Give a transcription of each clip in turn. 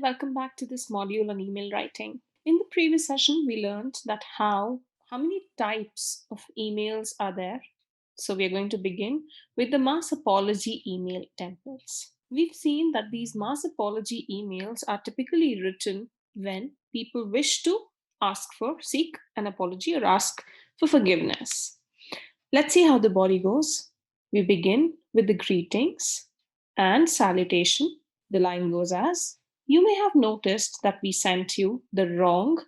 welcome back to this module on email writing. In the previous session, we learned that how many types of emails are there. So we are going to begin with the mass apology email templates. We've seen that these mass apology emails are typically written when people wish to seek an apology or ask for forgiveness. Let's see how the body goes. We begin with the greetings and salutation. The line goes as, you may have noticed that we sent you the wrong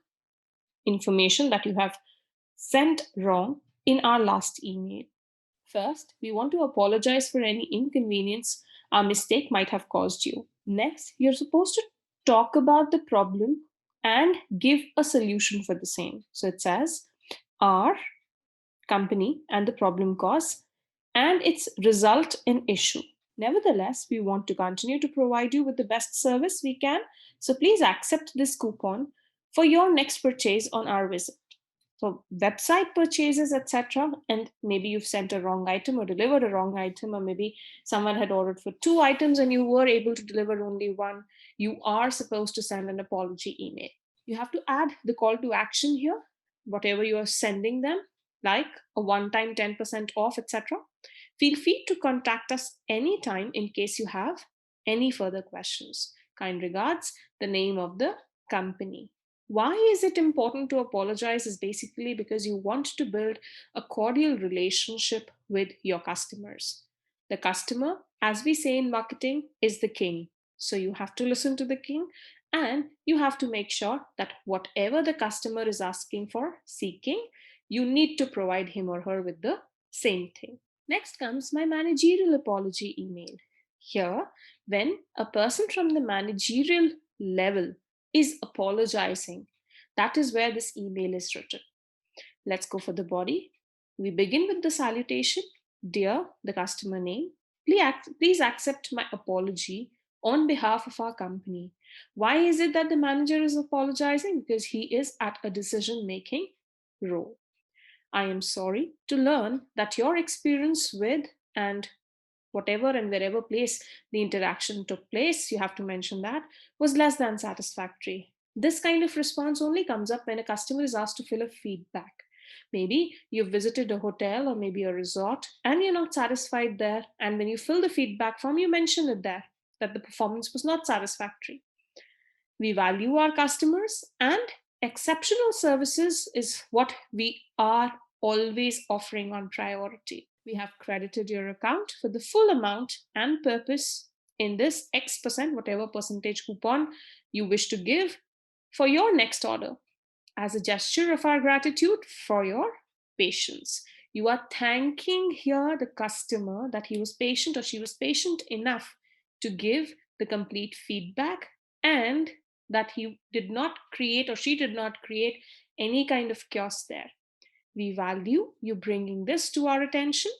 information that you have sent wrong in our last email. First, we want to apologize for any inconvenience our mistake might have caused you. Next, you're supposed to talk about the problem and give a solution for the same. So it says, our company and the problem cause and its result in issue. Nevertheless, we want to continue to provide you with the best service we can. So please accept this coupon for your next purchase on our visit. So website purchases, etc. And maybe you've sent a wrong item or delivered a wrong item, or maybe someone had ordered for 2 items and you were able to deliver only 1. You are supposed to send an apology email. You have to add the call to action here, whatever you are sending them, like a one-time 10% off, etc. Feel free to contact us anytime in case you have any further questions. Kind regards, the name of the company. Why is it important to apologize is basically because you want to build a cordial relationship with your customers. The customer, as we say in marketing, is the king. So you have to listen to the king and you have to make sure that whatever the customer is asking for, seeking, you need to provide him or her with the same thing. Next comes my managerial apology email. Here, when a person from the managerial level is apologizing, that is where this email is written. Let's go for the body. We begin with the salutation. Dear, the customer name, please accept my apology on behalf of our company. Why is it that the manager is apologizing? Because he is at a decision-making role. I am sorry to learn that your experience with and whatever and wherever place the interaction took place, you have to mention that, was less than satisfactory. This kind of response only comes up when a customer is asked to fill a feedback. Maybe you've visited a hotel or maybe a resort and you're not satisfied there. And when you fill the feedback form, you mention it there that the performance was not satisfactory. We value our customers and exceptional services is what we are always offering on priority. We have credited your account for the full amount and purpose in this X%, whatever percentage coupon you wish to give for your next order. As a gesture of our gratitude for your patience, you are thanking here the customer that he was patient or she was patient enough to give the complete feedback and that he did not create or she did not create any kind of chaos there. We value you bringing this to our attention.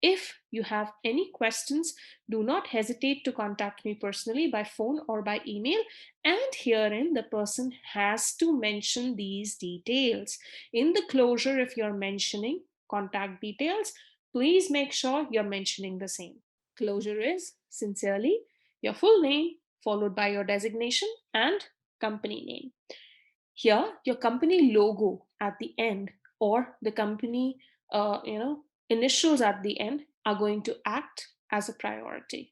If you have any questions, do not hesitate to contact me personally by phone or by email. And herein, the person has to mention these details. In the closure, if you're mentioning contact details, please make sure you're mentioning the same. Closure is sincerely your full name, followed by your designation and company name. Here, your company logo at the end or the company initials at the end are going to act as a priority.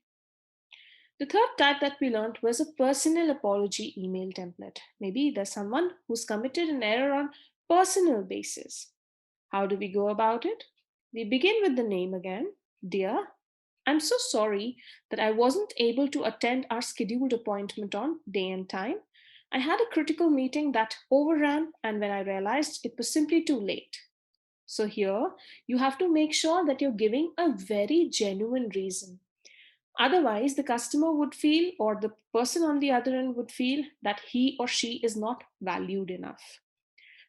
The third type that we learned was a personal apology email template. Maybe there's someone who's committed an error on personal basis. How do we go about it? We begin with the name again. Dear, I'm so sorry that I wasn't able to attend our scheduled appointment on day and time. I had a critical meeting that overran, and when I realized it was simply too late. So here, you have to make sure that you're giving a very genuine reason. Otherwise, the customer would feel, or the person on the other end would feel, that he or she is not valued enough.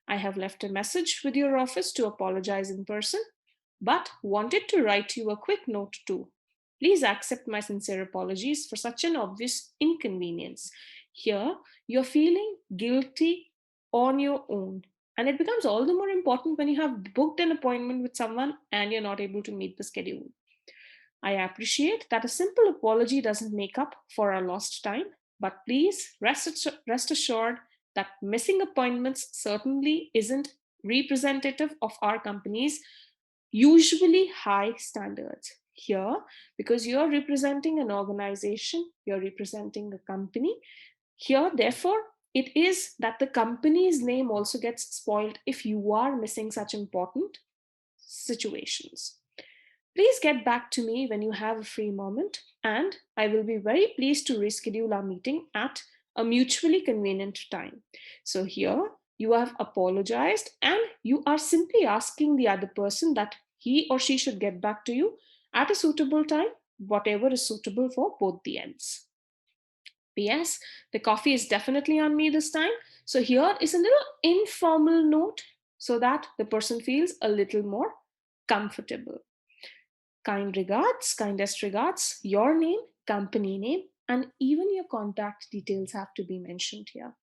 I have left a message with your office to apologize in person, but wanted to write you a quick note too. Please accept my sincere apologies for such an obvious inconvenience. Here, you're feeling guilty on your own. And it becomes all the more important when you have booked an appointment with someone and you're not able to meet the schedule. I appreciate that a simple apology doesn't make up for our lost time, But please rest assured that missing appointments certainly isn't representative of our company's usually high standards. Here, because you're representing an organization, you're representing a company, here, therefore, it is that the company's name also gets spoiled if you are missing such important situations. Please get back to me when you have a free moment, and I will be very pleased to reschedule our meeting at a mutually convenient time. So, here you have apologized and you are simply asking the other person that he or she should get back to you at a suitable time, whatever is suitable for both the ends. P.S. The coffee is definitely on me this time. So here is a little informal note so that the person feels a little more comfortable. Kind regards, kindest regards, your name, company name, and even your contact details have to be mentioned here.